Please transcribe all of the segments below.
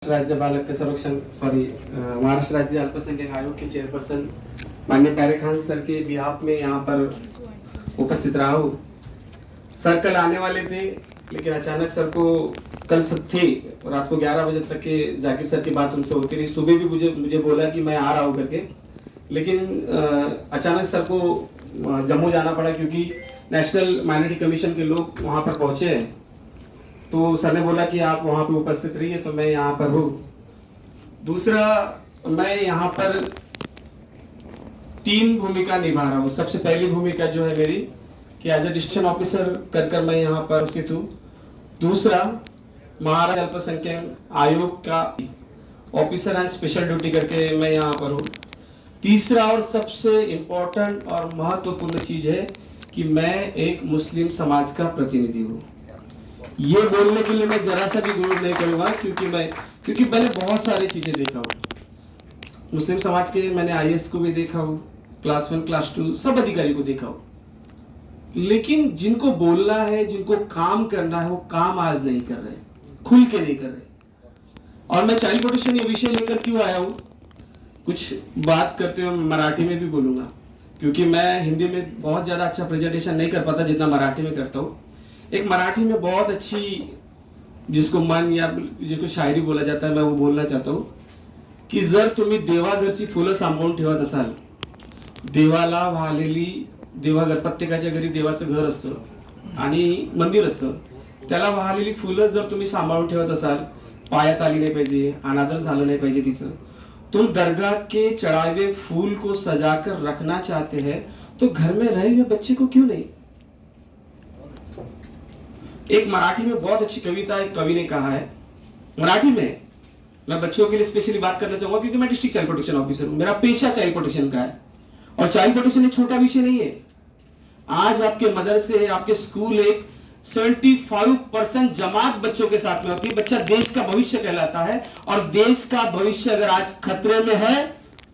राज्य बालक संरक्षण महाराष्ट्र राज्य अल्पसंख्यक आयोग के चेयरपर्सन माननीय प्यारे खान सर के बिहाफ में यहाँ पर उपस्थित रहा हूँ। सर कल आने वाले थे, लेकिन अचानक सर को कल थी रात को 11 बजे तक के जाकिर सर की बात उनसे होती रही। सुबह भी मुझे बोला कि मैं आ रहा हूँ करके, लेकिन अचानक सर को जम्मू जाना पड़ा क्योंकि नेशनल माइनॉरिटी कमीशन के लोग वहाँ पर पहुँचे हैं। तो सर ने बोला कि आप वहाँ पे उपस्थित रहिए, तो मैं यहाँ पर हूँ। दूसरा, मैं यहाँ पर 3 भूमिका निभा रहा हूँ। सबसे पहली भूमिका जो है मेरी कि एज ए डिसीजन ऑफिसर कर मैं यहाँ पर स्थित हूँ। दूसरा, महाराष्ट्र अल्पसंख्यक आयोग का ऑफिसर एंड स्पेशल ड्यूटी करके मैं यहाँ पर हूँ। तीसरा और सबसे इम्पोर्टेंट और महत्वपूर्ण चीज है कि मैं एक मुस्लिम समाज का प्रतिनिधि हूँ। ये बोलने के लिए मैं जरा सा भी गुरूर नहीं करूंगा क्योंकि मैंने बहुत सारी चीजें देखा हूँ। मुस्लिम समाज के मैंने आईएएस को भी देखा हूँ, क्लास 1 क्लास 2 सब अधिकारी को देखा हूँ, लेकिन जिनको बोलना है, जिनको काम करना है, वो काम आज नहीं कर रहे, खुल के नहीं कर रहे। और मैं चाइल्ड प्रोटेक्शन ये विषय लेकर क्यों आया हूँ, कुछ बात करते हुए मराठी में भी बोलूंगा, क्योंकि मैं हिंदी में बहुत ज्यादा अच्छा प्रेजेंटेशन नहीं कर पाता जितना मराठी में करता हूँ। एक मराठी में बहुत अच्छी, जिसको मन या जिसको शायरी बोला जाता है, मैं वो बोलना चाहता हूँ की जर तुम्ही देवाघरची फुलं सांभाळून ठेवत असाल, देवाला वाहलेली प्रत्येकाच्या घरी देवाचं घर असतं आणि मंदिर असतं, त्याला वाहलेली फुलं जर तुम्ही सांभाळून ठेवत असाल, पायात आली नाही पाहिजे, अनादर झालं नाही पाहिजे तिचं, तुम दरगाह के चढ़ाए फूल को सजाकर रखना चाहते हैं, तो घर में रहे हुए बच्चे को क्यों नहीं। एक मराठी में बहुत अच्छी कविता एक कवि ने कहा है, मराठी में, मैं बच्चों के लिए स्पेशली बात करना चाहूंगा क्योंकि मैं डिस्ट्रिक्ट चाइल्ड प्रोटेक्शन ऑफिसर हूं, मेरा पेशा चाइल्ड प्रोटेक्शन का है। और चाइल्ड प्रोटेक्शन एक छोटा विषय नहीं है। आज आपके मदरसे, आपके स्कूल एक 75% जमात बच्चों के साथ में होती है। बच्चा देश का भविष्य कहलाता है, और देश का भविष्य अगर आज खतरे में है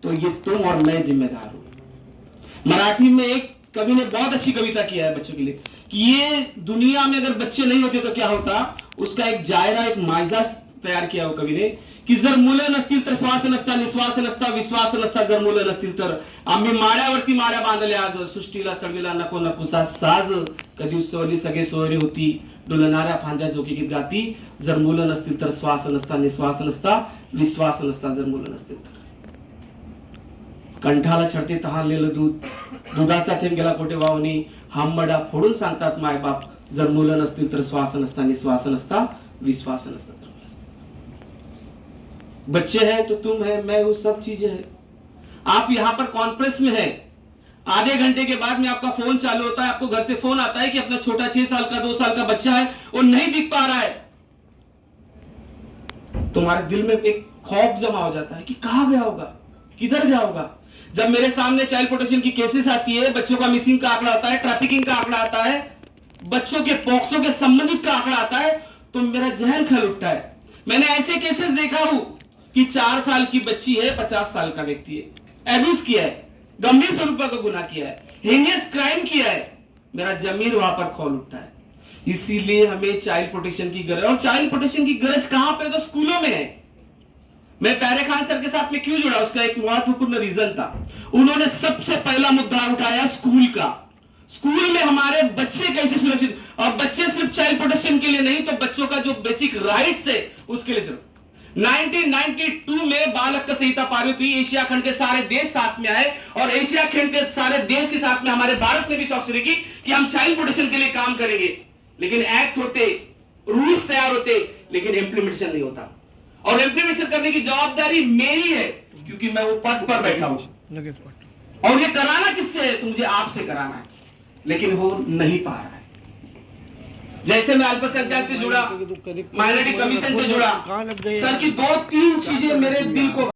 तो ये तुम और मैं जिम्मेदार हूं। मराठी में एक कवि ने बहुत अच्छी कविता किया है बच्चों के लिए कि ये दुनिया में अगर बच्चे नहीं होते तो क्या होता, उसका एक जायरा, एक मायजा तयार किया वो कवी ने की जर मुलं नसतील तर श्वास नसता, निश्वास नसता, विश्वास नसता, जर मुलं नसतील तर आम्ही माळ्यावरती माळ्या बांधल्या आज, सृष्टीला चढविला नको नकोचा साज, कधी उत्सवली सगळे सोयरी होती, डुलणाऱ्या फांद्या जोकी गीत गाती, जर मुलं नसतील तर श्वास नसता, निश्वास नसता, विश्वास नसता, जर मुलं नसतील तर कंठाला चढते तहानलेलं दूध, दुधाचा थेंब गेला कोठे वाहूनी, हांबडा फोडून सांगतात मायबाप, जर मुलं नसतील तर श्वास नसता, निश्वास नसता, विश्वास नसता। बच्चे हैं तो तुम है, मैं हूं, सब चीजें हैं। आप यहां पर कॉन्फ्रेंस में हैं, आधे घंटे के बाद में आपका फोन चालू होता है, आपको घर से फोन आता है कि अपना छोटा 6 साल का 2 साल का बच्चा है, वो नहीं दिख पा रहा है। तुम्हारे दिल में एक खौफ जमा हो जाता है कि कहां गया होगा, किधर गया होगा। जब मेरे सामने चाइल्ड प्रोटेक्शन की केसेस आती है, बच्चों का मिसिंग का आंकड़ा आता है, ट्रैफिकिंग का आंकड़ा आता है, बच्चों के पॉक्सो के संबंधित का आंकड़ा आता है, तो मेरा जहन खल उठता है। मैंने ऐसे केसेस देखा हूं कि 4 साल की बच्ची है, 50 साल का व्यक्ति है, एब्यूज किया है, गंभीर स्वरूप का गुनाह किया है, हेनियस क्राइम किया है, मेरा जमीर वहां पर खोल उठता है। इसीलिए हमें चाइल्ड प्रोटेक्शन की गरज, और चाइल्ड प्रोटेक्शन की गरज कहां पे, तो स्कूलों में है। मैं प्यारे खान सर के साथ में क्यों जुड़ा, उसका एक महत्वपूर्ण रीजन था। उन्होंने सबसे पहला मुद्दा उठाया स्कूल का। स्कूल में हमारे बच्चे कैसे सुरक्षित, और बच्चे सिर्फ चाइल्ड प्रोटेक्शन के लिए नहीं, तो बच्चों का जो बेसिक राइट्स है उसके लिए सिर्फ। 1992 में बाल हक संहिता पारित हुई, एशिया खंड के सारे देश साथ में आए, और एशिया खंड के सारे देश के साथ में हमारे भारत ने भी स्वाक्षरी की कि हम चाइल्ड प्रोटेक्शन के लिए काम करेंगे। लेकिन एक्ट होते, रूल्स तैयार होते, लेकिन इंप्लीमेंटेशन नहीं होता। और इंप्लीमेंटेशन करने की जवाबदारी मेरी है क्योंकि मैं वो पद पर बैठा हूं, और ये कराना किससे है, तो मुझे आपसे कराना है, लेकिन हो नहीं पा रहा है। जैसे मैं अल्पसंख्यक से जुड़ा, माइनॉरिटी कमीशन से जुड़ा, सर की 2-3 चीजें मेरे दिल को